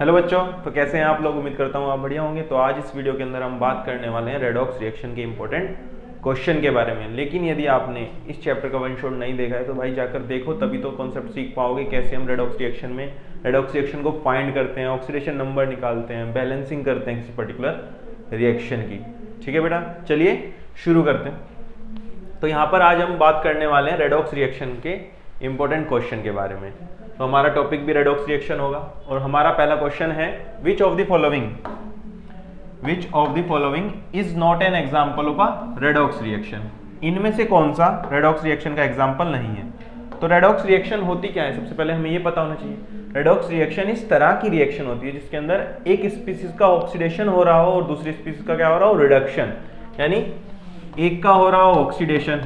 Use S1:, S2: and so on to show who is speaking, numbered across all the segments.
S1: Hello बच्चों, तो कैसे हैं आप लोग। उम्मीद करता हूँ आप बढ़िया होंगे। तो आज इस वीडियो के अंदर हम बात करने वाले हैं रेडॉक्स रिएक्शन के इंपॉर्टेंट क्वेश्चन के बारे में। लेकिन यदि आपने इस चैप्टर का वन शॉट नहीं देखा है तो भाई जाकर देखो, तभी तो कॉन्सेप्ट सीख पाओगे कैसे हम रेडॉक्स रिएक्शन को फाइंड करते हैं, ऑक्सीडेशन नंबर निकालते हैं, बैलेंसिंग करते हैं किसी पर्टिकुलर रिएक्शन की। ठीक है बेटा, चलिए शुरू करते हैं। तो यहाँ पर आज हम बात करने वाले हैं रेडॉक्स रिएक्शन के इंपॉर्टेंट क्वेश्चन के बारे में। तो हमारा टॉपिक भी रेडॉक्स रिएक्शन होगा और हमारा पहला क्वेश्चन है which of the following is not an example of a redox reaction. इनमें से कौन सा रेडॉक्स रिएक्शन का एग्जांपल नहीं है। तो रेडॉक्स रिएक्शन होती क्या है, सबसे पहले हमें ये पता होना चाहिए। रेडॉक्स रिएक्शन इस तरह की रिएक्शन होती है जिसके अंदर एक स्पीसीज का ऑक्सीडेशन हो रहा हो और दूसरी स्पीसीज का क्या हो रहा हो, रिडक्शन। यानी एक का हो रहा हो ऑक्सीडेशन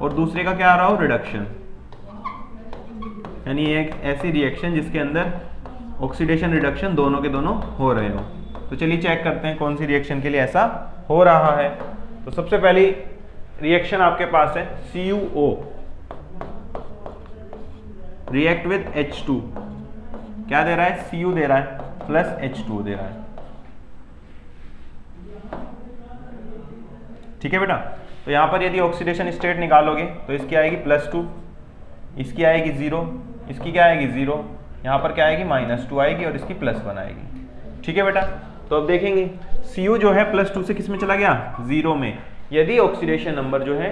S1: और दूसरे का क्या आ रहा हो, रिडक्शन। यानी एक ऐसी रिएक्शन जिसके अंदर ऑक्सीडेशन रिडक्शन दोनों के दोनों हो रहे हो। तो चलिए चेक करते हैं कौन सी रिएक्शन के लिए ऐसा हो रहा है। तो सबसे पहली रिएक्शन आपके पास है CuO रिएक्ट विद H2। क्या दे रहा है, Cu दे रहा है प्लस H2 दे रहा है। ठीक है बेटा। तो यहां पर यदि ऑक्सीडेशन स्टेट निकालोगे तो इसकी आएगी +2, इसकी आएगी 0, इसकी क्या आएगी 0, यहाँ पर क्या आएगी -2 आएगी और इसकी +1 आएगी। ठीक है बेटा। तो अब देखेंगे Cu जो है +2 से किस में चला गया, 0 में। यदि ऑक्सीडेशन नंबर जो है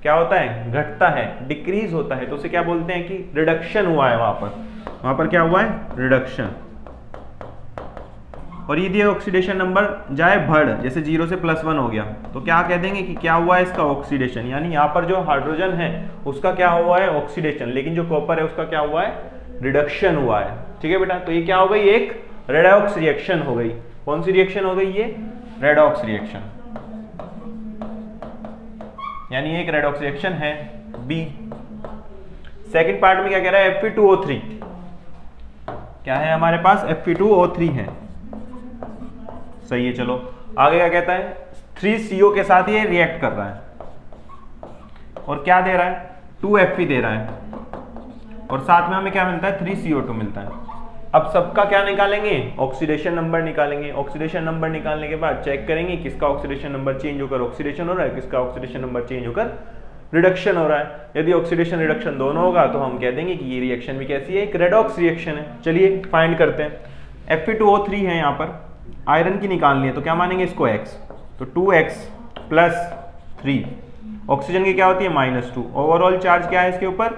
S1: क्या होता है, घटता है, डिक्रीज होता है, तो उसे क्या बोलते हैं कि रिडक्शन हुआ है। वहां पर क्या हुआ है, रिडक्शन। और यदि ऑक्सीडेशन नंबर जाए बढ़, जैसे 0 से +1 हो गया, तो क्या कह देंगे कि क्या हुआ है इसका, ऑक्सीडेशन। यानी यहाँ पर जो हाइड्रोजन है उसका क्या हुआ है, ऑक्सीडेशन, लेकिन जो कॉपर है उसका क्या हुआ है, रिडक्शन हुआ है। ठीक है बेटा। तो ये क्या हो गई, एक रेडॉक्स रिएक्शन हो गई। कौन सी रिएक्शन हो गई, ये रेडॉक्स रिएक्शन। यानी एक रेडॉक्स रिएक्शन है बी। सेकंड पार्ट में क्या कह रहा है, Fe2O3। क्या है हमारे पास, Fe2O3 है। सही है। चलो आगे क्या कहता है, 3CO के साथ ये रिएक्ट कर रहा है और क्या दे रहा है, 2Fe दे रहा है और साथ में हमें क्या मिलता है, 3CO2 मिलता है। अब सबका क्या निकालेंगे, ऑक्सीडेशन नंबर निकालेंगे। ऑक्सीडेशन नंबर निकालने के बाद चेक करेंगे किसका ऑक्सीडेशन नंबर चेंज होकर ऑक्सीडेशन हो रहा है, किसका ऑक्सीडेशन नंबर चेंज होकर रिडक्शन हो रहा है। यदि ऑक्सीडेशन रिडक्शन दोनों होगा तो हम कह देंगे कि ये रिएक्शन भी कैसी है, एक रेडॉक्स रिएक्शन है। चलिए फाइंड करते हैं। Fe2O3 है, यहाँ पर आयरन की निकालनी है तो क्या मानेंगे इसको x। तो 2x + 3, ऑक्सीजन की क्या होती है -2। ओवरऑल चार्ज क्या है इसके ऊपर,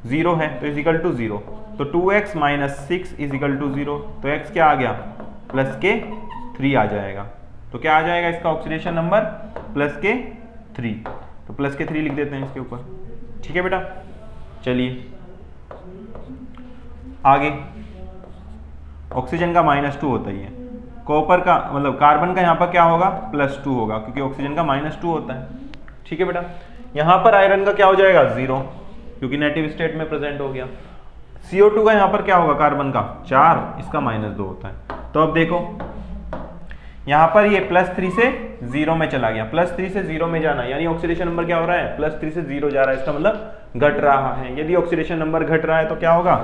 S1: 0 है, तो = 0। तो 2x - 6 = 0। तो x क्या आ गया, +3 आ जाएगा। तो क्या आ जाएगा इसका ऑक्सीडेशन नंबर, +3। तो +3 लिख देते हैं इसके ऊपर। ठीक है बेटा। चलिए आगे, ऑक्सीजन का -2 होता ही है, कॉपर का मतलब कार्बन का यहाँ पर क्या होगा, +2 होगा, क्योंकि ऑक्सीजन का -2 होता है। ठीक है बेटा। यहाँ पर आयरन का क्या हो जाएगा, 0, क्योंकि नेगेटिव स्टेट में प्रेजेंट हो गया। CO2 का यहाँ पर क्या होगा, कार्बन का 4, इसका -2 होता है। तो अब देखो यहाँ पर ये +3 से 0 में चला गया। +3 से 0 में जाना यानी ऑक्सीडेशन नंबर क्या हो रहा है, +3 से 0 जा रहा है, इसका मतलब घट रहा है। यदि ऑक्सीडेशन नंबर घट रहा है तो क्या होगा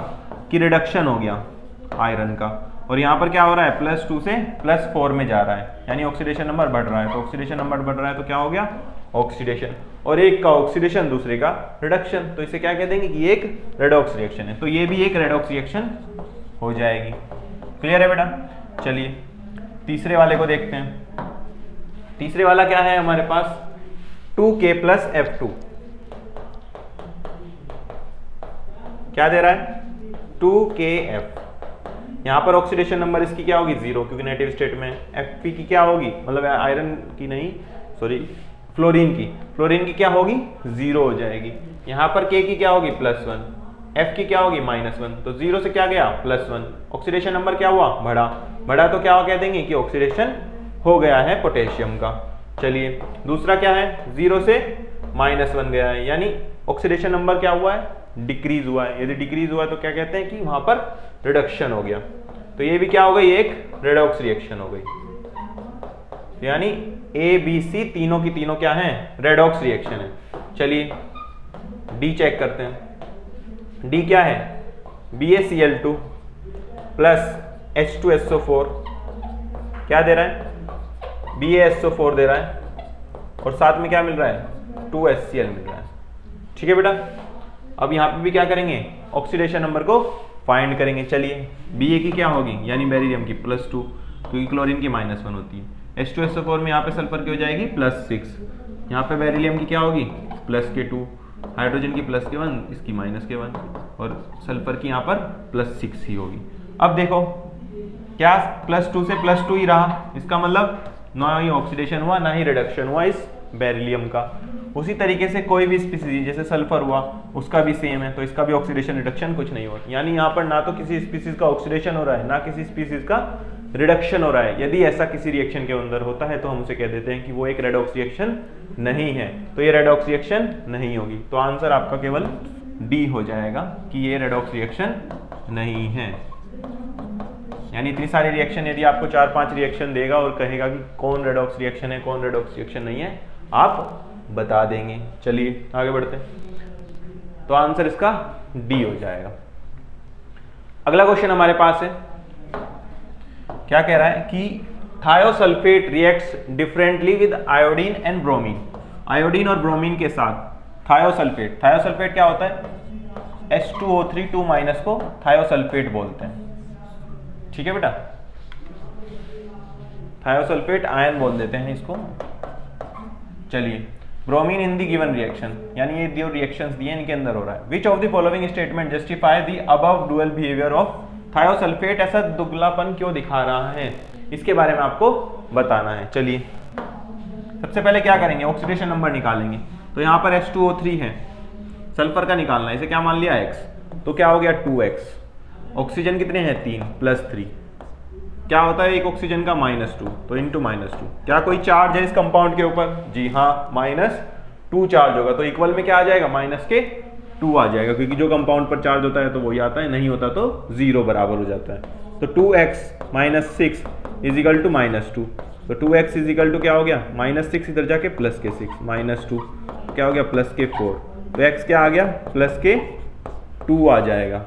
S1: कि रिडक्शन हो गया आयरन का। और यहाँ पर क्या हो रहा है, +2 से +4 में जा रहा है, यानी ऑक्सीडेशन नंबर बढ़ रहा है। तो ऑक्सीडेशन नंबर बढ़ रहा है तो क्या हो गया, ऑक्सीडेशन। और एक का ऑक्सीडेशन दूसरे का रिडक्शन, तो इसे क्या कह देंगे कि एक रेडॉक्स रिएक्शन है। तो ये भी एक रेडॉक्स रिएक्शन हो जाएगी। क्लियर है बेटा। चलिए तीसरे वाले को देखते हैं। तीसरे वाला क्या है हमारे पास, 2K + F2। क्या दे रहा है, 2KF। यहाँ पर ऑक्सीडेशन नंबर इसकी क्या होगी, 0, क्योंकि नेगेटिव स्टेट में। Fe की क्या होगी, मतलब आयरन की नहीं, सॉरी फ्लोरीन की क्या होगी, 0 हो जाएगी। यहाँ पर K की क्या होगी, +1, F की क्या होगी, -1। तो 0 से क्या गया, +1। ऑक्सीडेशन नंबर क्या हुआ, बढ़ा तो क्या कह देंगे कि ऑक्सीडेशन हो गया है पोटेशियम का। चलिए दूसरा क्या है, 0 से -1 गया है, यानी ऑक्सीडेशन नंबर क्या हुआ है, डिक्रीज हुआ है। यदि डिक्रीज हुआ है तो क्या कहते हैं कि वहां पर रिडक्शन हो गया। तो ये भी क्या हो गई, एक रेडॉक्स रिएक्शन हो गई। यानी ABC तीनों की तीनों क्या है, रेडॉक्स रिएक्शन है। चलिए डी चेक करते हैं। डी क्या है, BaCl2 प्लस H2SO4 क्या दे रहा है, BaSO4 दे रहा है, और साथ में क्या मिल रहा है, 2HCl मिल रहा है। ठीक है बेटा, अब यहाँ पे भी क्या करेंगे, ऑक्सीडेशन नंबर को फाइंड करेंगे। चलिए Ba की क्या होगी, यानी बेरिलियम की +2, क्योंकि क्लोरीन की -1 होती है। H2SO4 में यहाँ पे सल्फर की हो जाएगी +6, यहाँ पे बेरिलियम की क्या होगी +2, हाइड्रोजन की +1, इसकी -1, और सल्फर की यहाँ पर +6 ही होगी। अब देखो क्या +2 से +2 ही रहा, इसका मतलब ना ही ऑक्सीडेशन हुआ ना ही रिडक्शन हुआ इस बेरिलियम का। उसी तरीके से कोई भी स्पीसीज जैसे सल्फर हुआ उसका भी सेम है, तो इसका भी ऑक्सीडेशन रिडक्शन कुछ नहीं हुआ, यानी यहाँ पर ना तो किसी स्पीसीज का ऑक्सीडेशन हो रहा है ना किसी स्पीसीज का रिडक्शन हो रहा है। यदि ऐसा किसी रिएक्शन के अंदर होता है तो हम उसे कह देते हैं कि वो एक रेडॉक्स रिएक्शन नहीं है, तो ये रेडॉक्स रिएक्शन नहीं होगी। तो आंसर आपका केवल डी हो जाएगा कि ये रेडॉक्स रिएक्शन नहीं है। यानी इतनी सारी रिएक्शन, यदि आपको 4-5 रिएक्शन देगा और कहेगा कि कौन रेडॉक्स रिएक्शन है कौन रेडॉक्स रिएक्शन नहीं है, आप बता देंगे। चलिए आगे बढ़ते हैं, तो आंसर इसका डी हो जाएगा। अगला क्वेश्चन हमारे पास है, क्या कह रहा है कि thiosulphate reacts differently with iodine and bromine. Iodine और ब्रोमीन के साथ थायोसल्फेट, थायोसल्फेट क्या होता है, H2O3 2- को थायोसल्फेट बोलते हैं। ठीक है बेटा, थायोसल्फेट आयन बोल देते हैं इसको। चलिए bromine in the given reaction, यानी ये जो रिएक्शंस दिए इनके अंदर हो रहा है। Which of the following statement justify the above dual behaviour of thiosulphate, ऐसा दुगलापन क्यों दिखा रहा है, इसके बारे में आपको बताना है। चलिए सबसे पहले क्या करेंगे, ऑक्सीडेशन नंबर निकालेंगे। तो यहाँ पर H2O3 है, सल्फर का निकालना है, इसे क्या मान लिया X, तो क्या हो गया 2X। ऑक्सीजन कितने हैं 3 +3, क्या होता है एक ऑक्सीजन का -2, तो इंटू -2। क्या कोई चार्ज है इस कंपाउंड के ऊपर, जी हाँ -2 चार्ज होगा, तो इक्वल में क्या आ जाएगा -2 आ जाएगा, क्योंकि जो कंपाउंड पर चार्ज होता है तो वही आता है, नहीं होता तो 0 बराबर हो जाता है। तो 2x -6 इजिकल टू -2, तो 2x इजिकल टू क्या हो गया -6, इधर जाके +6 -2 क्या हो गया +4, तो x क्या आ गया +2 आ जाएगा।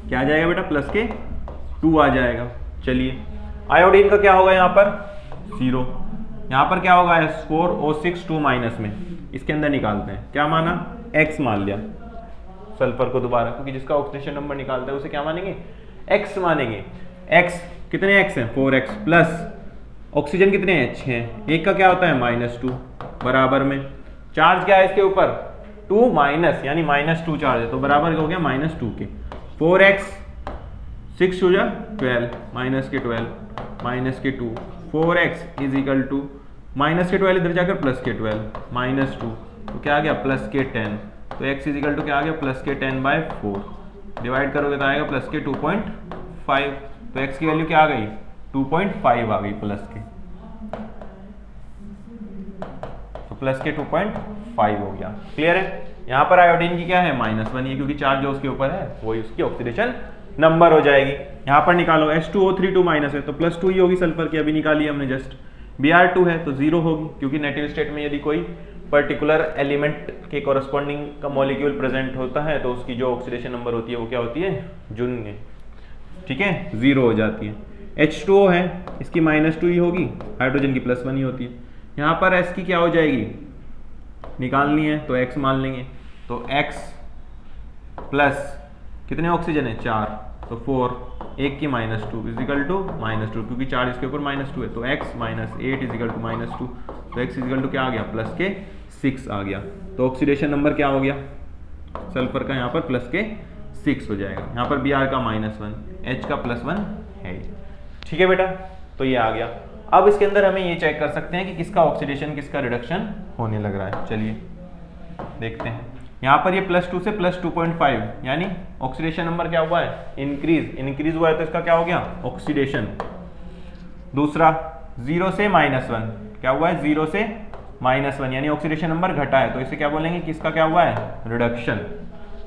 S1: क्या आ जाएगा बेटा +2 आ जाएगा। चलिए आयोडीन का क्या होगा यहाँ पर 0, यहाँ पर क्या होगा H4O6 2- में, इसके अंदर निकालते हैं, क्या माना x मान लिया सल्फर को दोबारा, क्योंकि जिसका ऑक्सीडेशन नंबर निकालता है उसे क्या मानेंगे x मानेंगे। x कितने x हैं 4x प्लस ऑक्सीजन कितने हैं 6, एक का क्या होता है -2 बराबर में, चार्ज क्या है इसके ऊपर 2- यानी -2 चार्ज है, तो बराबर हो गया -2 के। 4x 6 हो जा 12 -2 4x इज इक्वल टू -12 इधर जाकर +12 -2, तो क्या आ गया +10, तो x इज इक्वल टू क्या आ गया +10/4, डिवाइड करोगे तो आएगा +2.5, तो x की वैल्यू क्या आ गई 2.5 आ गई तो +2.5 हो गया। क्लियर है। यहाँ पर आयोडीन की क्या है -1 है, क्योंकि चार्ज जो उसके ऊपर है वही उसकी ऑक्सीडेशन नंबर हो जाएगी। यहाँ पर निकालो H2O3 2- है तो +2 ही होगी सल्फर की, अभी निकाली हमने जस्ट। Br2 है तो 0 होगी, क्योंकि नेटिव स्टेट में यदि कोई पर्टिकुलर एलिमेंट के कॉरस्पॉन्डिंग का मॉलिक्यूल प्रेजेंट होता है तो उसकी जो ऑक्सीडेशन नंबर होती है वो क्या होती है शून्य, ठीक है 0 हो जाती है। H2O है इसकी -2 ही होगी, हाइड्रोजन की +1 ही होती है। यहाँ पर S की क्या हो जाएगी निकालनी है तो x मान लेंगे, तो x प्लस कितने ऑक्सीजन है 4, तो 4 एक की -2 इजिकल टू -2, क्योंकि चार्ज इसके ऊपर -2 है, तो x -8 इजिकल टू -2, तो x इजिकल टू क्या आ गया +6 आ गया। तो ऑक्सीडेशन नंबर क्या हो गया सल्फर का यहाँ पर +6 हो जाएगा। यहाँ पर Br का -1, H का +1 है, ठीक है बेटा, तो ये आ गया। अब इसके अंदर हमें ये चेक कर सकते हैं कि किसका ऑक्सीडेशन किसका रिडक्शन होने लग रहा है। चलिए देखते हैं, यहाँ पर ये +2 से +2.5 यानी ऑक्सीडेशन नंबर क्या हुआ है इंक्रीज हुआ है, तो इसका क्या हो गया ऑक्सीडेशन। दूसरा 0 से -1 क्या हुआ है 0 से -1 यानी ऑक्सीडेशन नंबर घटा है, तो इसे क्या बोलेंगे कि इसका क्या हुआ है रिडक्शन,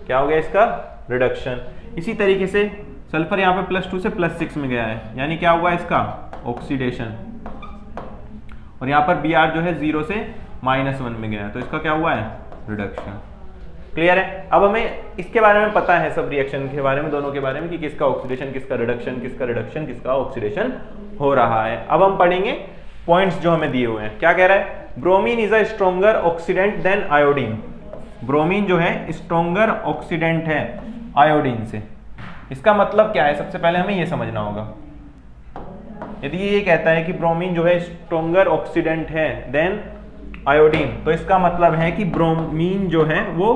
S1: क्या हो गया इसका रिडक्शन। इसी तरीके से सल्फर यहाँ पे +2 से +6 में गया है, यानी क्या हुआ है इसका ऑक्सीडेशन, और यहाँ पर Br जो है 0 से -1 में गया है, तो इसका क्या हुआ है रिडक्शन। क्लियर है। अब हमें इसके बारे में पता है, सब रिएक्शन के बारे में, दोनों के बारे में, कि किसका ऑक्सीडेशन, किसका रिडक्शन, किसका रिडक्शन, किसका ऑक्सीडेशन हो रहा है। अब हम पढ़ेंगे पॉइंट्स जो हमें दिए हुए हैं। क्या कह रहा है, bromine is a stronger oxidant than iodine. Bromine जो है स्ट्रोंगर ऑक्सीडेंट है आयोडीन से। इसका मतलब क्या है, सबसे पहले हमें ये समझना होगा। यदि ये कहता है कि ब्रोमीन जो है स्ट्रोंगर ऑक्सीडेंट है देन आयोडीन, तो इसका मतलब है कि ब्रोमीन जो है वो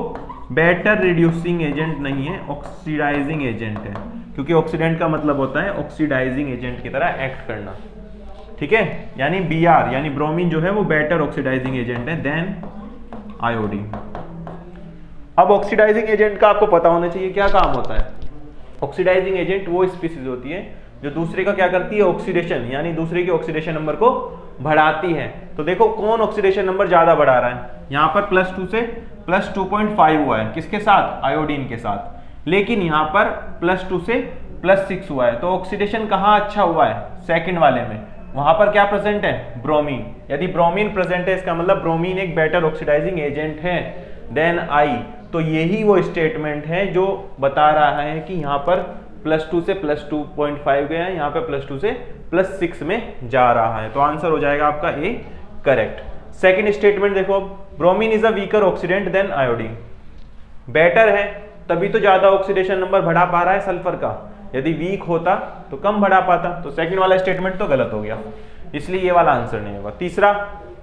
S1: बेटर रिड्यूसिंग एजेंट नहीं है, ऑक्सीडाइजिंग एजेंट है। क्योंकि ऑक्सीडेंट का मतलब होता है ऑक्सीडाइजिंग एजेंट की तरह एक्ट करना, ठीक है। यानी Br यानी ब्रोमीन जो है वो बेटर ऑक्सीडाइजिंग एजेंट है देन आयोडीन। अब ऑक्सीडाइजिंग एजेंट का आपको पता होना चाहिए क्या काम होता है। ऑक्सीडाइजिंग एजेंट वो स्पीसीज होती है जो दूसरे का क्या करती है, ऑक्सीडेशन, यानी दूसरे के ऑक्सीडेशन नंबर को बढ़ाती है। तो देखो कौन ऑक्सीडेशन नंबर ज्यादा बढ़ा रहा है, यहाँ पर +2 से +2.5 हुआ है, किसके साथ, आयोडीन के साथ। लेकिन यहाँ पर +2 से +6 हुआ है। तो ऑक्सीडेशन कहाँ अच्छा हुआ है, सेकंड वाले में। वहां पर क्या प्रेजेंट है, ब्रोमीन। यदि ब्रोमीन प्रेजेंट है इसका मतलब ब्रोमीन एक बेटर ऑक्सीडाइजिंग एजेंट है देन आई। तो यही वो स्टेटमेंट है जो बता रहा है कि यहाँ पर +2 से +2.5 गया है, यहाँ पे +2 से +6 में जा रहा है। तो आंसर हो जाएगा आपका ए करेक्ट। सेकंड स्टेटमेंट देखो, bromine is a weaker oxidant than iodine. Better है तभी तो ज्यादा ऑक्सीडेशन नंबर बढ़ा पा रहा है सल्फर का, यदि वीक होता तो कम बढ़ा पाता। तो सेकंड वाला स्टेटमेंट तो गलत हो गया, इसलिए ये वाला आंसर नहीं होगा। तीसरा,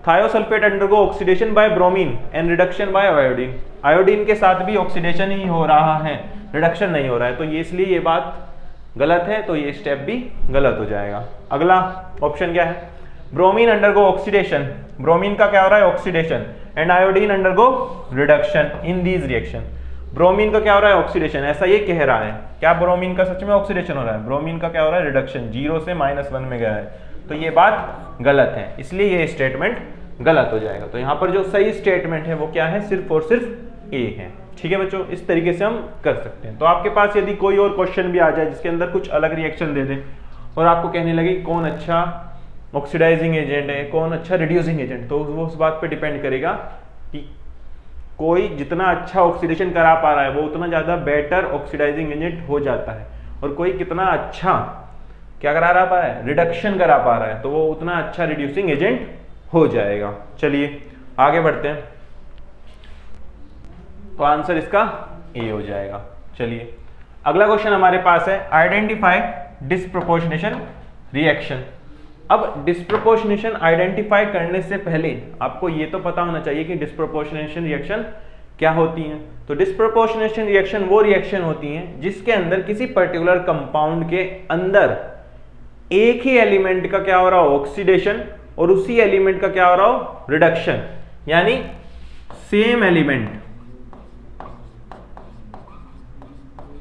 S1: thiosulphate undergo oxidation by bromine and reduction by iodine. Iodine के साथ भी ऑक्सीडेशन ही हो रहा है, रिडक्शन नहीं हो रहा है, तो ये इसलिए ये बात गलत है, तो ये स्टेप भी गलत हो जाएगा। अगला ऑप्शन क्या है, ब्रोमीन अंडरगो ऑक्सीडेशन, ब्रोमीन का क्या हो रहा है, oxidation, and iodine undergo reduction in these reaction. Bromine का क्या हो रहा है, ऑक्सीडेशन, ऐसा ये कह रहा है। क्या ब्रोमीन का सच में ऑक्सीडेशन हो रहा है, ब्रोमीन का क्या हो रहा है, रिडक्शन, 0 से -1 में गया है। तो ये बात गलत है, इसलिए ये स्टेटमेंट गलत हो जाएगा। तो यहाँ पर जो सही स्टेटमेंट है वो क्या है, सिर्फ और सिर्फ ए है। ठीक है बच्चों, इस तरीके से हम कर सकते हैं। तो आपके पास यदि कोई और क्वेश्चन भी आ जाए जिसके अंदर कुछ अलग रिएक्शन दे दे और आपको कहने लगे कौन अच्छा ऑक्सीडाइजिंग एजेंट है, कौन अच्छा रिड्यूसिंग एजेंट, तो वो उस बात पे डिपेंड करेगा कि कोई जितना अच्छा ऑक्सीडेशन करा पा रहा है वो उतना ज्यादा बेटर ऑक्सीडाइजिंग एजेंट हो जाता है, और कोई कितना अच्छा क्या करा रहा है, रिडक्शन करा पा रहा है, तो वो उतना अच्छा रिड्यूसिंग एजेंट हो जाएगा। चलिए आगे बढ़ते हैं। तो आंसर इसका ए हो जाएगा। चलिए अगला क्वेश्चन हमारे पास है, आइडेंटिफाई डिस्प्रोपोर्शनेशन रिएक्शन। अब डिस्प्रोपोर्शनेशन आइडेंटिफाई करने से पहले आपको ये तो पता होना चाहिए कि डिस्प्रोपोर्शनेशन रिएक्शन क्या होती हैं। तो डिस्प्रोपोर्शनेशन रिएक्शन वो रिएक्शन होती हैं जिसके अंदर किसी पर्टिकुलर कंपाउंड के अंदर एक ही एलिमेंट का क्या हो रहा हो, ऑक्सीडेशन, और उसी एलिमेंट का क्या हो रहा हो, रिडक्शन। यानी सेम एलिमेंट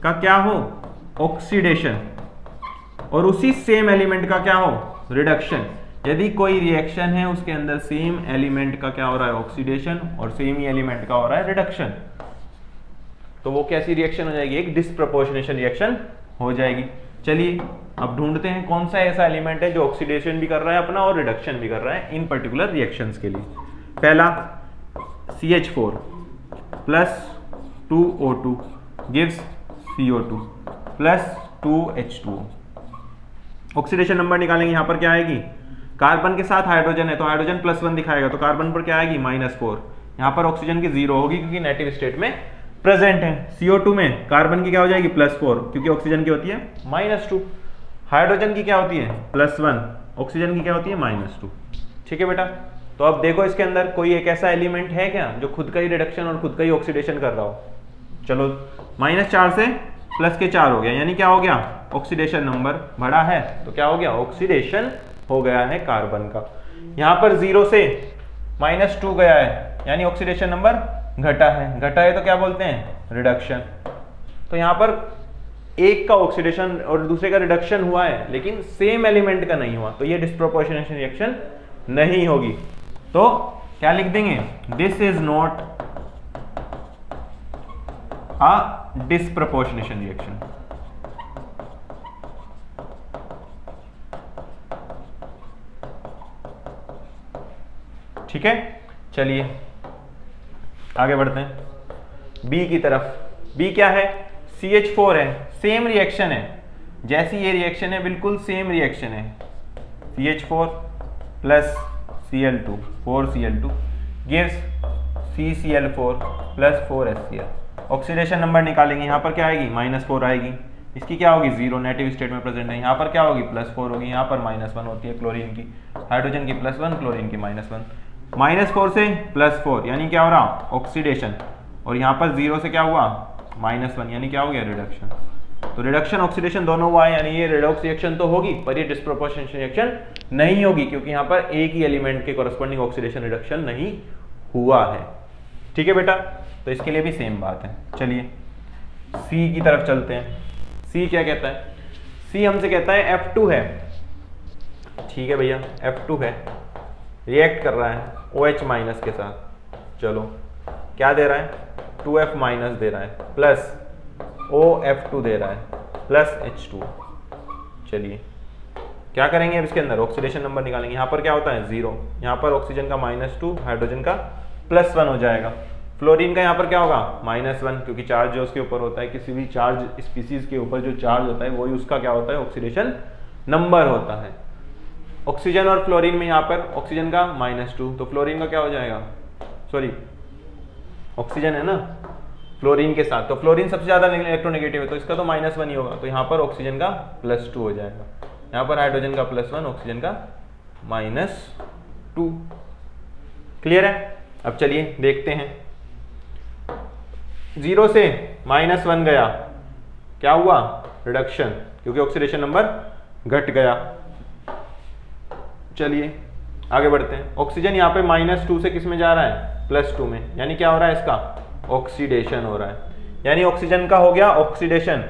S1: का क्या हो, ऑक्सीडेशन, और उसी सेम एलिमेंट का क्या हो, रिडक्शन। यदि कोई रिएक्शन है उसके अंदर सेम एलिमेंट का क्या हो रहा है, ऑक्सीडेशन, और सेम ही एलिमेंट का हो रहा है रिडक्शन, तो वो कैसी रिएक्शन हो जाएगी, एक डिस्प्रोपोर्शनेशन रिएक्शन हो जाएगी। चलिए अब ढूंढते हैं कौन सा ऐसा एलिमेंट है जो ऑक्सीडेशन भी कर रहा है अपना और रिडक्शन भी कर रहा है इन पर्टिकुलर रिएक्शंस के लिए। पहला CH4 + 2O2 gives CO2 + 2H2O। Oxidation number निकालेंगे, यहाँ पर क्या आएगी, कार्बन के साथ हाइड्रोजन है तो हाइड्रोजन +1 दिखाएगा, तो कार्बन पर क्या आएगी, -4। यहाँ पर ऑक्सीजन की 0 होगी क्योंकि नेगेटिव स्टेट में प्रेजेंट है। CO2 में कार्बन की क्या हो जाएगी, +4, क्योंकि ऑक्सीजन की होती है -2। हाइड्रोजन की क्या होती है, +1, ऑक्सीजन की क्या होती है, -2। ठीक है बेटा। तो अब देखो इसके अंदर कोई एक ऐसा एलिमेंट है क्या जो खुद का ही रिडक्शन और खुद का ही ऑक्सीडेशन कर रहा हो। चलो -4 से +4 हो गया, यानी क्या हो गया, ऑक्सीडेशन नंबर बढ़ा है, तो क्या हो गया, ऑक्सीडेशन हो गया है कार्बन का। यहाँ पर 0 से -2 गया है, यानी ऑक्सीडेशन नंबर घटा है, घटा है तो क्या बोलते हैं, रिडक्शन। तो यहाँ पर एक का ऑक्सीडेशन और दूसरे का रिडक्शन हुआ है लेकिन सेम एलिमेंट का नहीं हुआ, तो ये डिस्प्रोपोर्शनेशन रिएक्शन नहीं होगी। तो क्या लिख देंगे, this is not a disproportionation reaction. ठीक है, चलिए आगे बढ़ते हैं। बी की तरफ। बी क्या है, CH4 है, सेम रिएक्शन है, जैसी ये रिएक्शन है बिल्कुल सेम रिएक्शन है, CH4 plus Cl2 4Cl2 gives CCl4 plus 4HCl। Oxidation number निकालेंगे, यहाँ पर क्या आएगी -4 आएगी, इसकी क्या होगी 0 नेगेटिव स्टेट में प्रेजेंट है, यहाँ पर क्या होगी +4 होगी, यहाँ पर -1 होती है क्लोरीन की, हाइड्रोजन की +1 क्लोरीन की -1, -4 से +4 यानी क्या हो रहा ऑक्सीडेशन, और यहाँ पर 0 से क्या हुआ -1 यानी क्या हो गया रिडक्शन। तो रिडक्शन ऑक्सीडेशन दोनों हुआ है, यानी ये रेडॉक्स रिएक्शन तो होगी पर ये डिस्प्रोपोर्शनेशन रिएक्शन नहीं होगी, क्योंकि यहाँ पर एक ही एलिमेंट के कॉरस्पॉन्डिंग ऑक्सीडेशन रिडक्शन नहीं हुआ है। ठीक है बेटा, तो इसके लिए भी सेम बात है। चलिए सी की तरफ चलते हैं। सी क्या कहता है, सी हमसे कहता है F2 है, ठीक है भैया F2 है, रिएक्ट कर रहा है OH माइनस के साथ, चलो क्या दे रहा है 2F माइनस दे रहा है प्लस OF2 दे रहा है प्लस H2। चलिए क्या करेंगे अब इसके अंदर ऑक्सीडेशन नंबर निकालेंगे, यहाँ पर क्या होता है 0, यहाँ पर ऑक्सीजन का -2 हाइड्रोजन का +1 हो जाएगा, फ्लोरीन का यहाँ पर क्या होगा -1, क्योंकि चार्ज जो उसके ऊपर होता है, किसी भी चार्ज स्पीसीज के ऊपर जो चार्ज होता है वही उसका क्या होता है ऑक्सीडेशन नंबर होता है। ऑक्सीजन और फ्लोरीन में यहाँ पर ऑक्सीजन का -2, तो फ्लोरीन का क्या हो जाएगा, सॉरी ऑक्सीजन है ना फ्लोरीन के साथ, तो फ्लोरीन सबसे ज्यादा इलेक्ट्रोनेगेटिव है तो इसका तो -1 ही होगा, तो यहाँ पर ऑक्सीजन का +2 हो जाएगा, यहाँ पर हाइड्रोजन का +1 ऑक्सीजन का -2। क्लियर है। अब चलिए देखते हैं, 0 से -1 गया, क्या हुआ रिडक्शन, क्योंकि ऑक्सीडेशन नंबर घट गया। चलिए आगे बढ़ते हैं, ऑक्सीजन यहाँ पे -2 से किस में जा रहा है +2 में, यानी क्या हो रहा है इसका ऑक्सीडेशन हो रहा है, यानी ऑक्सीजन का हो गया ऑक्सीडेशन,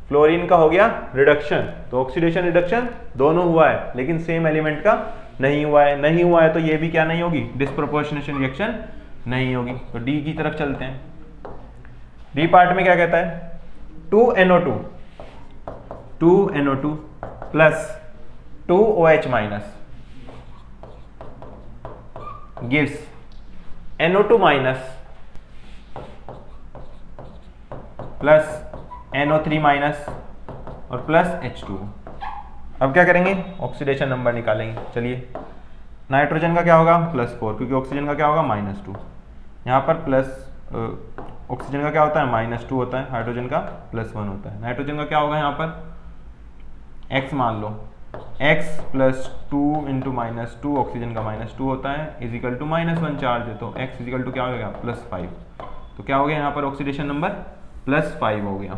S1: फ्लोरीन का हो गया रिडक्शन, तो ऑक्सीडेशन रिडक्शन दोनों हुआ है लेकिन सेम एलिमेंट का नहीं हुआ है, नहीं हुआ है तो ये भी क्या नहीं होगी डिस्प्रोपोर्शनेशन रिएक्शन नहीं होगी। तो डी की तरफ चलते हैं, डी पार्ट में क्या कहता है 2NO2 plus 2OH minus gives NO2 minus plus NO3 minus और प्लस H2। अब क्या करेंगे ऑक्सीडेशन नंबर निकालेंगे। चलिए नाइट्रोजन का क्या होगा +4, क्योंकि ऑक्सीजन का क्या होगा -2, यहाँ पर प्लस ऑक्सीजन का क्या होता है -2 होता है, हाइड्रोजन का +1 होता है, नाइट्रोजन का क्या होगा यहाँ पर x मान लो, x + 2 × -2 ऑक्सीजन का -2 होता है इजिकल टू -1 चार्ज है, तो x इजिकल टू क्या हो गया +5, तो क्या हो गया यहाँ पर ऑक्सीडेशन नंबर +5 हो गया।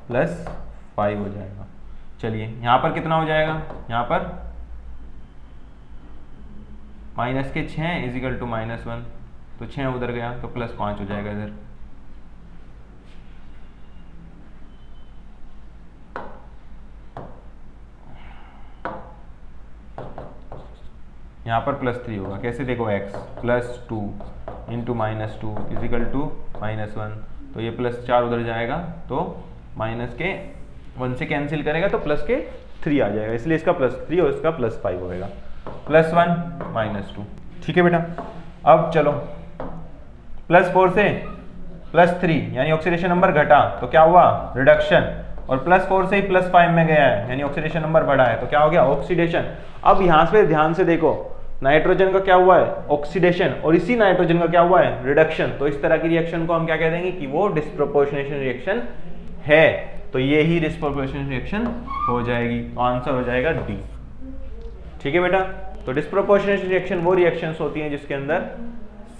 S1: +5 हो जाएगा। चलिए यहाँ पर कितना हो जाएगा, यहाँ पर -6 इजिकल टू -1, तो 6 उधर गया तो +5 हो जाएगा इधर। यहाँ पर +3 होगा, कैसे देखो x +2 × -2 इजिकल टू -1, तो ये +4 उधर जाएगा तो -1 से कैंसिल करेगा तो +3 आ जाएगा, इसलिए इसका +3 और इसका +5 होएगा, +1 -2। ठीक है बेटा। अब चलो +4 से +3 यानी ऑक्सीडेशन नंबर घटा तो क्या हुआ रिडक्शन, और +4 से ही +5 में गया है यानी ऑक्सीडेशन नंबर बढ़ा है तो क्या हो गया ऑक्सीडेशन। अब यहाँ से ध्यान से देखो नाइट्रोजन का क्या हुआ है ऑक्सीडेशन और इसी नाइट्रोजन का क्या हुआ है रिडक्शन, तो इस तरह की रिएक्शन को हम क्या कह देंगे कि वो डिस्प्रोपोर्शनेशन रिएक्शन है, तो ये ही डिस्प्रोपोर्शनेशन रिएक्शन हो जाएगी, तो आंसर हो जाएगा डी। ठीक है बेटा। तो डिस्प्रोपोर्शनेशन रिएक्शन वो रिएक्शंस होती हैं जिसके अंदर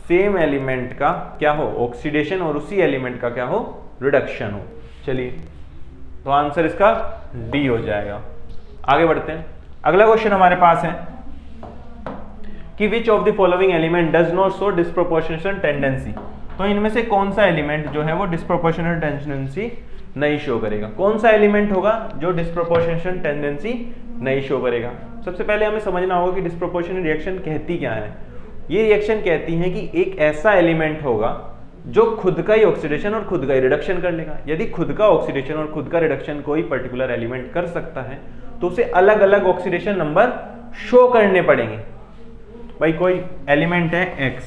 S1: सेम एलिमेंट का क्या हो ऑक्सीडेशन और उसी एलिमेंट का क्या हो रिडक्शन हो। चलिए तो आंसर इसका डी हो जाएगा। आगे बढ़ते हैं, अगला क्वेश्चन हमारे पास है कि which of the following element does not show disproportionation tendency, तो इनमें से कौन सा एलिमेंट जो है वो डिस्प्रोपोर्शनल टेंडेंसी नहीं शो करेगा, कौन सा एलिमेंट होगा जो डिस्प्रोपोर्शनेशन टेंडेंसी नहीं शो करेगा। सबसे पहले हमें समझना होगा कि डिस्प्रोपोर्शनल रिएक्शन कहती क्या है। ये रिएक्शन कहती है कि एक ऐसा एलिमेंट होगा जो खुद का ही ऑक्सीडेशन और खुद का ही रिडक्शन कर लेगा। यदि खुद का ऑक्सीडेशन और खुद का रिडक्शन कोई पर्टिकुलर एलिमेंट कर सकता है तो उसे अलग अलग ऑक्सीडेशन नंबर शो करने पड़ेंगे। भाई कोई एलिमेंट है x,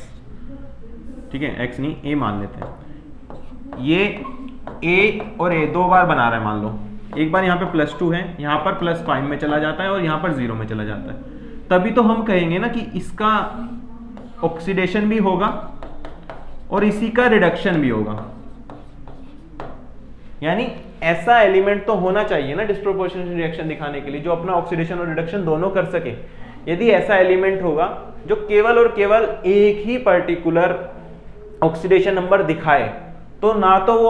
S1: ठीक है, x नहीं a मान लेते हैं, ये a और a दो बार बना रहा है, मान लो एक बार यहाँ पे +2 है, यहाँ पर +5 में चला जाता है और यहाँ पर 0 में चला जाता है, तभी तो हम कहेंगे ना कि इसका ऑक्सीडेशन भी होगा और इसी का रिडक्शन भी होगा। यानी ऐसा एलिमेंट तो होना चाहिए ना डिस्प्रोपोर्शनल रिएक्शन दिखाने के लिए, जो अपना ऑक्सीडेशन और रिडक्शन दोनों कर सके। यदि ऐसा एलिमेंट होगा जो केवल और केवल एक ही पर्टिकुलर ऑक्सीडेशन नंबर दिखाए, तो ना तो वो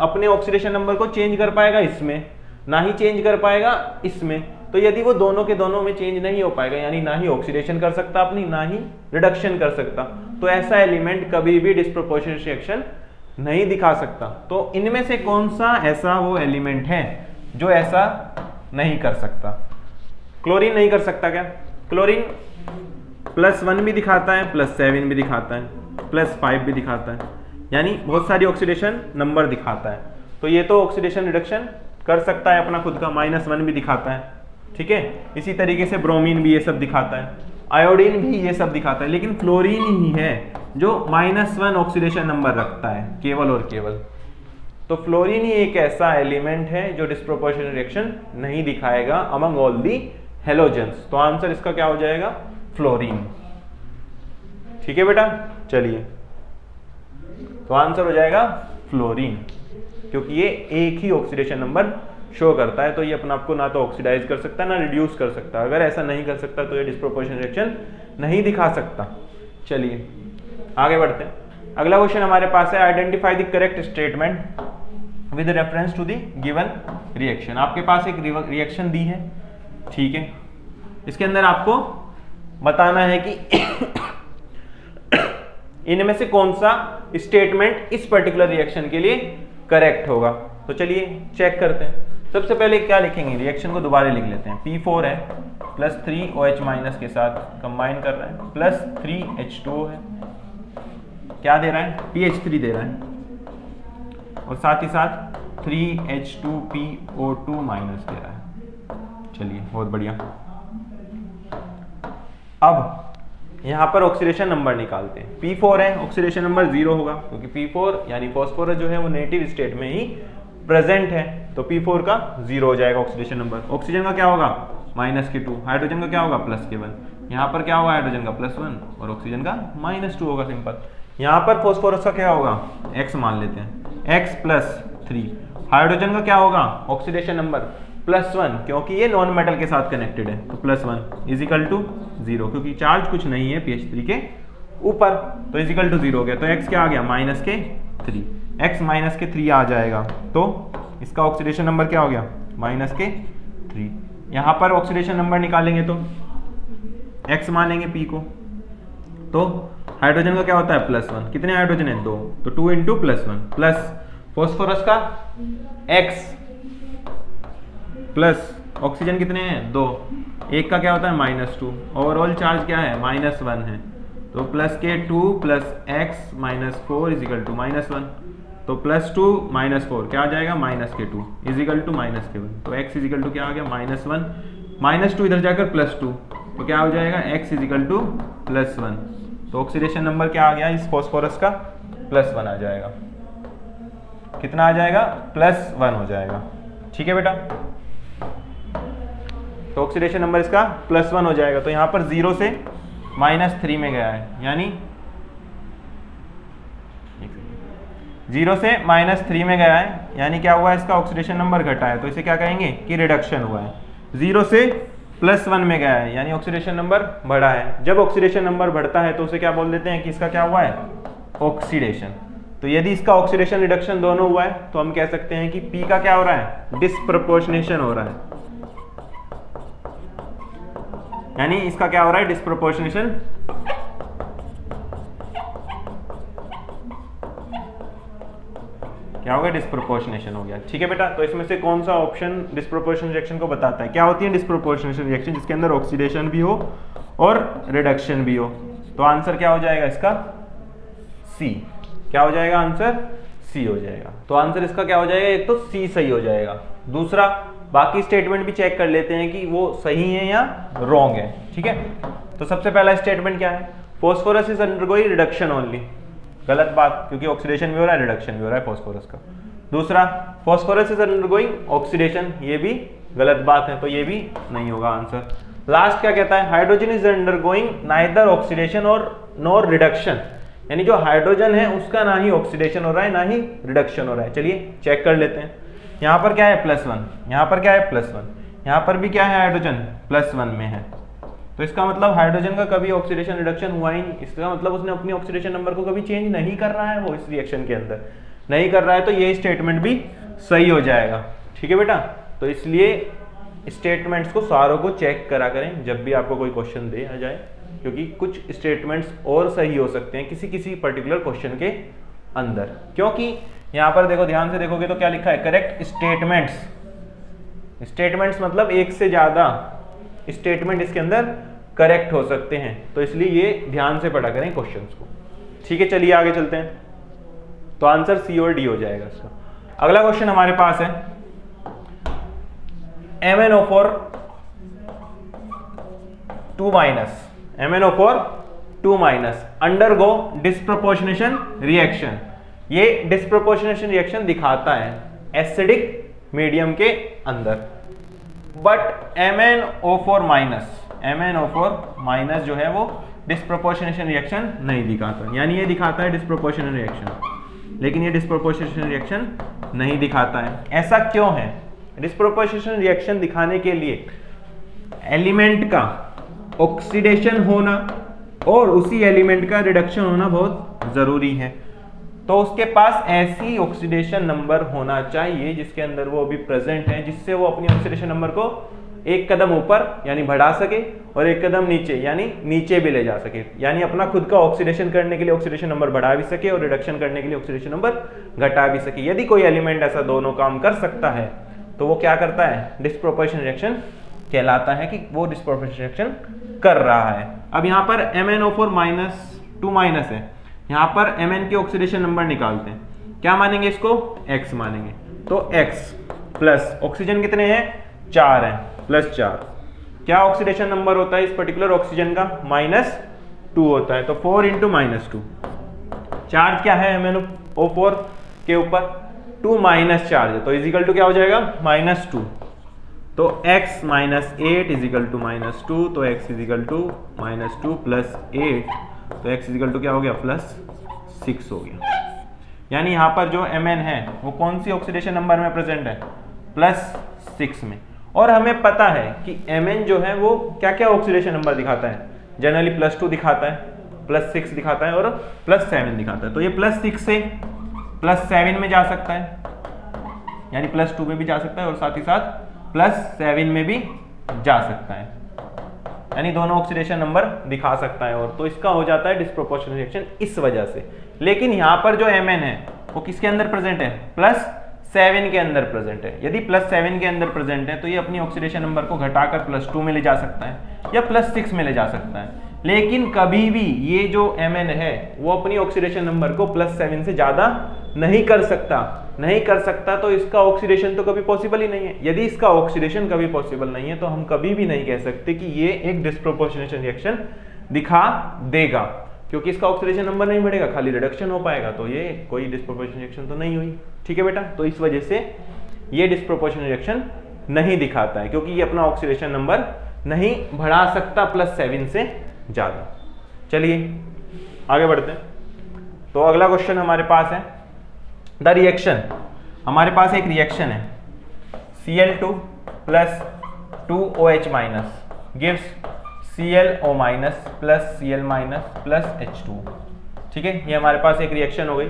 S1: अपने ऑक्सीडेशन नंबर को चेंज कर पाएगा इसमें, ना ही चेंज कर पाएगा इसमें। तो यदि वो दोनों के दोनों में चेंज नहीं हो पाएगा, यानी ना ही ऑक्सीडेशन कर सकता अपनी, ना ही रिडक्शन कर सकता, तो ऐसा एलिमेंट कभी भी डिस्प्रोपोर्शनल रिएक्शन नहीं दिखा सकता। तो इनमें से कौन सा ऐसा वो एलिमेंट है जो ऐसा नहीं कर सकता? क्लोरीन नहीं कर सकता क्या? क्लोरीन +1 भी दिखाता है, +7 भी दिखाता है, +5 भी दिखाता है, यानी बहुत सारी ऑक्सीडेशन नंबर दिखाता है। तो ये तो ऑक्सीडेशन रिडक्शन कर सकता है अपना खुद का, -1 भी दिखाता है, ठीक है। इसी तरीके से ब्रोमीन भी ये सब दिखाता है, आयोडीन भी ये सब दिखाता है, लेकिन फ्लोरीन ही है जो -1 ऑक्सीडेशन नंबर रखता है केवल और केवल। तो फ्लोरीन ही एक ऐसा एलिमेंट है जो डिस्प्रोपोर्शनल रिएक्शन नहीं दिखाएगा अमंग ऑल दी हेलोजेंस। तो आंसर इसका क्या हो जाएगा? फ्लोरीन। ठीक है बेटा, चलिए, तो आंसर हो जाएगा फ्लोरीन, क्योंकि ये एक ही ऑक्सीडेशन नंबर शो करता है। तो ये अपने आप को ना तो ऑक्सीडाइज कर सकता है ना रिड्यूस कर सकता है। अगर ऐसा नहीं कर सकता तो ये डिस्प्रोपोर्शनल रिएक्शन नहीं दिखा सकता। चलिए आगे बढ़ते हैं। अगला क्वेश्चन हमारे पास है, identify the correct statement with reference to the given reaction. आपके पास एक रिएक्शन दी है, ठीक है, इसके अंदर आपको बताना है कि इनमें से कौन सा स्टेटमेंट इस पर्टिकुलर रिएक्शन के लिए करेक्ट होगा। तो चलिए चेक करते हैं। सबसे पहले क्या लिखेंगे, रिएक्शन को दोबारा लिख लेते हैं। P4 है +3OH- के साथ कंबाइन कर रहा है, +3H2O है, क्या दे रहा है? PH3 दे रहा है, और साथ ही साथ 3H2PO2- दे रहा है। चलिए बहुत बढ़िया। अब यहाँ पर ऑक्सीडेशन नंबर निकालते हैं। P4 है, ऑक्सीडेशन नंबर 0 होगा, क्योंकि P4 यानी फॉस्फोरस जो है वो नेगेटिव स्टेट में ही प्रेजेंट है, तो P4 का 0 हो जाएगा ऑक्सीडेशन नंबर। ऑक्सीजन का क्या होगा? -2, हाइड्रोजन का क्या होगा? +1। यहाँ पर क्या होगा? हाइड्रोजन का +1 और ऑक्सीजन का -2 होगा, सिंपल। यहाँ पर फॉस्फोरस का क्या होगा? X मान लेते हैं, X +3। हाइड्रोजन का क्या होगा? ऑक्सीडेशन नंबर +1, क्योंकि ये नॉन मेटल के साथ कनेक्टेड है, तो +1 = 0, क्योंकि चार्ज कुछ नहीं है PH3 के ऊपर, तो = 0 हो गया। तो X क्या आ गया? -3। X -3 आ जाएगा, तो इसका ऑक्सीडेशन नंबर क्या हो गया? -3। यहाँ पर ऑक्सीडेशन नंबर निकालेंगे तो X मानेंगे P को, तो हाइड्रोजन का क्या होता है? +1। कितने हाइड्रोजन है? 2, तो 2 × +1 प्लस फॉस्फोरस का X प्लस ऑक्सीजन कितने हैं? 2, एक का क्या होता है? -2। ओवरऑल चार्ज क्या है? -1 है, तो +2 + X -4 = -1, तो +2 - 4 क्या आ जाएगा? -2 = -1, तो X = क्या आ गया? -1, -2 इधर जाकर +2, तो क्या हो जाएगा? X = +1, तो ऑक्सीडेशन नंबर क्या आ गया इस फॉस्फोरस का? +1 आ जाएगा। कितना आ जाएगा? +1 हो जाएगा। ठीक है बेटा, तो ऑक्सीडेशन नंबर इसका +1 हो जाएगा। तो यहाँ पर 0 से -3 में गया है, यानी 0 से -3 में गया है, यानी क्या हुआ है? इसका ऑक्सीडेशन नंबर घटा है, तो इसे क्या कहेंगे कि रिडक्शन हुआ है। 0 से +1 में गया है, यानी ऑक्सीडेशन नंबर बढ़ा है। जब ऑक्सीडेशन नंबर बढ़ता है तो उसे क्या बोल देते हैं कि इसका क्या हुआ है? ऑक्सीडेशन। तो यदि इसका ऑक्सीडेशन रिडक्शन दोनों हुआ है तो हम कह सकते हैं कि P का क्या हो रहा है? डिस्प्रपोर्शनेशन हो रहा है, यानी इसका क्या हो रहा है? डिस्प्रपोर्शनेशन। क्या हो गया? डिस्प्रोपोर्शनेशन हो गया। ठीक है बेटा, तो इसमें से कौन सा ऑप्शन डिस्प्रोपोर्शनल रिएक्शन को बताता है? क्या होती है डिस्प्रोपोर्शनल रिएक्शन? जिसके अंदर ऑक्सीडेशन भी हो और रिडक्शन भी हो। तो आंसर क्या हो जाएगा इसका? सी। क्या हो जाएगा आंसर? सी हो जाएगा। तो आंसर इसका क्या हो जाएगा? एक तो सी सही हो जाएगा। दूसरा, बाकी स्टेटमेंट भी चेक कर लेते हैं कि वो सही है या रॉन्ग है। ठीक है, तो सबसे पहला स्टेटमेंट क्या है, phosphorus is undergoing reduction only, गलत बात, क्योंकि ऑक्सीडेशन भी हो रहा है रिडक्शन भी हो रहा है फॉस्फोरस का। दूसरा, फॉस्फोरस इज अंडरगोइंग ऑक्सीडेशन, ये भी गलत बात है, तो ये भी नहीं होगा आंसर। लास्ट क्या कहता है, hydrogen is undergoing neither oxidation और नॉर रिडक्शन, यानी जो हाइड्रोजन है उसका ना ही ऑक्सीडेशन हो रहा है ना ही रिडक्शन हो रहा है। चलिए चेक कर लेते हैं। यहाँ पर क्या है +1, यहाँ पर क्या है +1, यहाँ पर भी क्या है हाइड्रोजन +1 में है, तो इसका मतलब हाइड्रोजन का कभी ऑक्सीडेशन रिडक्शन हुआ ही नहीं, इसका मतलब उसने अपनी ऑक्सीडेशन नंबर को कभी चेंज नहीं कर रहा है, वो इस रिएक्शन के अंदर नहीं कर रहा है, तो ये स्टेटमेंट भी सही हो जाएगा। ठीक है बेटा, तो इसलिए स्टेटमेंट्स को सारों को चेक करा करें जब भी आपको कोई क्वेश्चन दे आ जाए, क्योंकि कुछ स्टेटमेंट्स और सही हो सकते हैं किसी किसी पर्टिकुलर क्वेश्चन के अंदर, क्योंकि यहाँ पर देखो ध्यान से देखोगे तो क्या लिखा है, करेक्ट स्टेटमेंट्स। स्टेटमेंट्स मतलब एक से ज्यादा स्टेटमेंट इसके अंदर करेक्ट हो सकते हैं, तो इसलिए ये ध्यान से पढ़ा करें क्वेश्चंस को। ठीक है, चलिए आगे चलते हैं। तो आंसर सी और डी हो जाएगा इसका। अगला क्वेश्चन हमारे पास है MnO4 2- अंडरगो डिस्प्रोपोर्शनेशन रिएक्शन। ये डिस्प्रोपोर्शनेशन रिएक्शन दिखाता है एसिडिक मीडियम के अंदर, बट MnO4- जो है वो डिस्प्रोपोर्शनेशन रिएक्शन नहीं दिखाता, यानी ये दिखाता है डिस्प्रोपोर्शनल रिएक्शन, लेकिन ये डिस्प्रोपोर्शनेशन रिएक्शन नहीं दिखाता है। ऐसा क्यों है? डिस्प्रोपोर्शनेशन रिएक्शन दिखाने के लिए एलिमेंट का ऑक्सीडेशन होना और उसी एलिमेंट का रिडक्शन होना बहुत जरूरी है, तो उसके पास ऐसी ऑक्सीडेशन नंबर होना चाहिए जिसके अंदर वो अभी प्रेजेंट है, जिससे वो अपनी ऑक्सीडेशन नंबर को एक कदम ऊपर यानी बढ़ा सके और एक कदम नीचे यानी नीचे भी ले जा सके, यानी अपना खुद का ऑक्सीडेशन करने के लिए ऑक्सीडेशन नंबर बढ़ा भी सके और रिडक्शन करने के लिए ऑक्सीडेशन नंबर घटा भी सके। यदि कोई एलिमेंट ऐसा दोनों काम कर सकता है तो वो क्या करता है, डिस्प्रोपोर्शनल रिएक्शन कहलाता है कि वो डिस्प्रोपोर्शनल रिएक्शन कर रहा है। अब यहाँ पर MnO4- है, यहाँ पर Mn की ऑक्सीडेशन नंबर निकालते हैं, क्या मानेंगे इसको, x मानेंगे, तो x प्लस ऑक्सीजन कितने हैं, 4 हैं, +4, क्या ऑक्सीडेशन नंबर होता है इस पर्टिकुलर ऑक्सीजन का, -2 होता है, तो 4 × -2, चार्ज क्या है MnO4 के ऊपर, 2- चार्ज है, तो इजिकल टू क्या हो जाएगा, -2, तो x - 8 = -2, तो x = -2 + 8, तो x = क्या हो गया, +6 हो गया। यानी यहाँ पर जो Mn है वो कौन सी ऑक्सीडेशन नंबर में प्रेजेंट है, +6 में। और हमें पता है कि Mn जो है वो क्या क्या ऑक्सीडेशन नंबर दिखाता है, जनरली +2 दिखाता है, +6 दिखाता है और +7 दिखाता है, तो ये +6 से +7 में जा सकता है, यानी +2 में भी जा सकता है और साथ ही साथ +7 में भी जा सकता है, यानी दोनों ऑक्सीडेशन नंबर दिखा सकता है, और तो इसका हो जाता है डिस्प्रोपोर्शनल रिएक्शन इस वजह से। लेकिन यहाँ पर जो Mn है वो किसके अंदर प्रेजेंट है, +7 के अंदर प्रेजेंट है। यदि +7 के अंदर प्रेजेंट है तो ये अपनी ऑक्सीडेशन नंबर को घटाकर +2 में ले जा सकता है या +6 में ले जा सकता है, लेकिन कभी भी ये जो Mn है वो अपनी ऑक्सीडेशन नंबर को +7 से ज्यादा नहीं कर सकता, तो इसका ऑक्सीडेशन तो कभी पॉसिबल ही नहीं है। यदि इसका ऑक्सीडेशन कभी पॉसिबल नहीं है तो हम कभी भी नहीं कह सकते कि ये एक डिस्प्रोपोर्शनेशन रिएक्शन दिखा देगा, क्योंकि इसका ऑक्सीडेशन नंबर नहीं बढ़ेगा, खाली रिडक्शन हो पाएगा, तो ये कोई डिस्प्रोपोर्शनल रिएक्शन तो नहीं हुई। ठीक है बेटा, तो इस वजह से ये डिस्प्रोपोर्शनल रिएक्शन नहीं दिखाता है, क्योंकि ये अपना ऑक्सीडेशन नंबर नहीं बढ़ा सकता +7 से ज्यादा। चलिए आगे बढ़ते हैं। तो अगला क्वेश्चन हमारे पास है द रिएक्शन। हमारे पास एक रिएक्शन है Cl2 + 2OH- gives ClO- + Cl- + H2। ठीक है, ये हमारे पास एक रिएक्शन हो गई।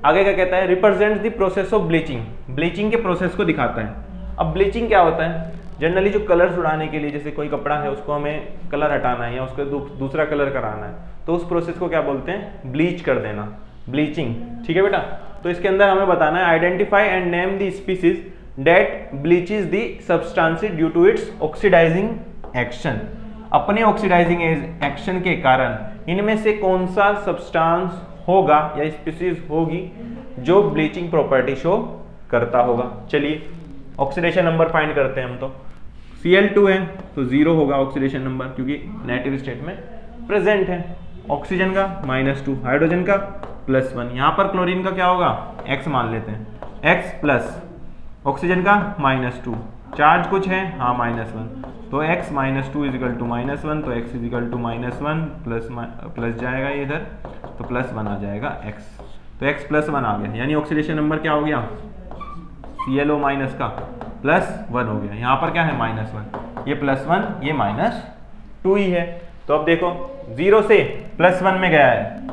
S1: आगे क्या कहता है, represents the process of bleaching, bleaching के प्रोसेस को दिखाता है। अब ब्लीचिंग क्या होता है, जनरली जो कलर छुड़ाने के लिए, जैसे कोई कपड़ा है उसको हमें कलर हटाना है या उसको दूसरा कलर कराना है, तो उस प्रोसेस को क्या बोलते हैं, ब्लीच कर देना, ब्लीचिंग। ठीक है बेटा, तो इसके अंदर हमें बताना है identify and name the species that bleaches the substance due to its oxidising action. अपने ऑक्सीडाइजिंग एक्शन के कारण इनमें से कौन सा सब्सटेंस होगा या स्पीसीज होगी जो ब्लीचिंग प्रॉपर्टी शो करता होगा। चलिए ऑक्सीडेशन नंबर फाइंड करते हैं हम। तो Cl2 है तो 0 होगा ऑक्सीडेशन नंबर, क्योंकि नेगेटिव स्टेट में प्रेजेंट है। ऑक्सीजन का -2, हाइड्रोजन का +1। यहाँ पर क्लोरीन का क्या होगा, x मान लेते हैं, x प्लस ऑक्सीजन का -2, चार्ज कुछ है, हाँ -1, तो x -2 इजिकल टू -1, तो x इजिकल टू -1 प्लस जाएगा इधर, तो +1 आ जाएगा x, तो x +1 आ गया, यानी ऑक्सीडेशन नंबर क्या हो गया, ClO माइनस का +1 हो गया। यहाँ पर क्या है -1, ये +1, ये -2 ही है। तो अब देखो 0 से +1 में गया है,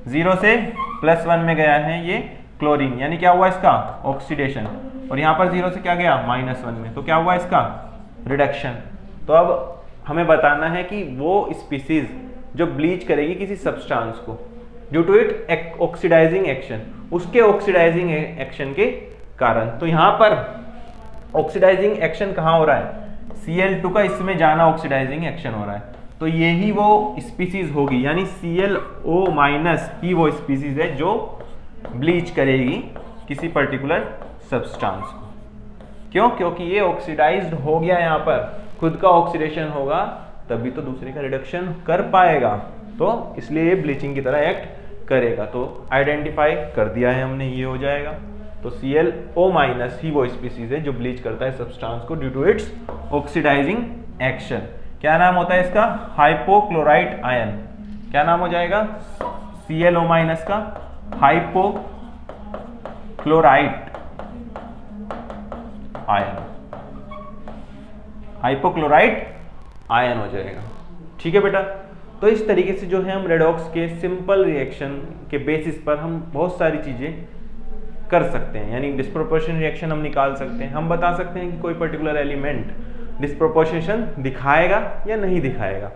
S1: 0 से +1 में गया है ये क्लोरीन, यानी क्या हुआ इसका ऑक्सीडेशन, और यहाँ पर 0 से क्या गया -1 में, तो क्या हुआ इसका रिडक्शन। तो अब हमें बताना है कि वो स्पीसीज जो ब्लीच करेगी किसी सब्सटेंस को due to it oxidising action, उसके ऑक्सीडाइजिंग एक्शन के कारण। तो यहाँ पर ऑक्सीडाइजिंग एक्शन कहाँ हो रहा है, Cl2 का इसमें जाना ऑक्सीडाइजिंग एक्शन हो रहा है, तो यही वो स्पीसीज होगी, यानी ClO- ही वो स्पीसीज है जो ब्लीच करेगी किसी पर्टिकुलर सब्सटेंस को। क्यों, क्योंकि ये ऑक्सीडाइज्ड हो गया, यहाँ पर खुद का ऑक्सीडेशन होगा तभी तो दूसरे का रिडक्शन कर पाएगा, तो इसलिए ये ब्लीचिंग की तरह एक्ट करेगा। तो आइडेंटिफाई कर दिया है हमने, ये हो जाएगा। तो ClO- ही वो स्पीसीज है जो ब्लीच करता है सब्सटेंस को due to its oxidising action. क्या नाम होता है इसका, हाइपोक्लोराइट आयन। क्या नाम हो जाएगा, ClO- का हाइपोक्लोराइट आयन, हाइपोक्लोराइट आयन हो जाएगा। ठीक है बेटा, तो इस तरीके से जो है हम रेडॉक्स के सिंपल रिएक्शन के बेसिस पर हम बहुत सारी चीजें कर सकते हैं, यानी डिस्प्रोपोर्शन रिएक्शन हम निकाल सकते हैं, हम बता सकते हैं कि कोई पर्टिकुलर एलिमेंट डिस्प्रोपोर्शन दिखाएगा या नहीं दिखाएगा।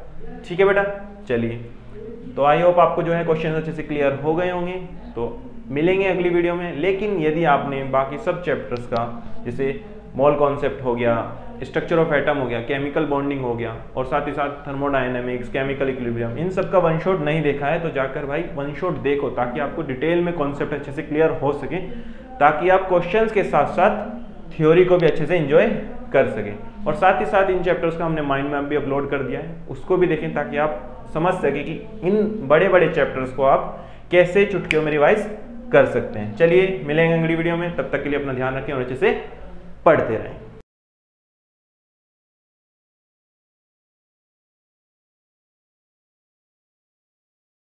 S1: ठीक है बेटा, चलिए, तो आई होप आपको जो है क्वेश्चन अच्छे से क्लियर हो गए होंगे। तो मिलेंगे अगली वीडियो में, लेकिन यदि आपने बाकी सब चैप्टर्स का, जैसे मोल कॉन्सेप्ट हो गया, स्ट्रक्चर ऑफ एटम हो गया, केमिकल बॉन्डिंग हो गया, और साथ ही साथ थर्मोडायनेमिक्स, केमिकल इक्विलिब्रियम, इन सब का वन शॉट नहीं देखा है तो जाकर भाई वन शॉट देखो, ताकि आपको डिटेल में कॉन्सेप्ट अच्छे से क्लियर हो सके, ताकि आप क्वेश्चंस के साथ साथ थ्योरी को भी अच्छे से एंजॉय कर सकें। और साथ ही साथ इन चैप्टर्स का हमने माइंड मैप भी अपलोड कर दिया है, उसको भी देखें ताकि आप समझ सकें कि इन बड़े बड़े चैप्टर्स को आप कैसे चुटकियों में रिवाइज कर सकते हैं। चलिए मिलेंगे अगली वीडियो में, तब तक के लिए अपना ध्यान रखें और अच्छे से पढ़ते रहें।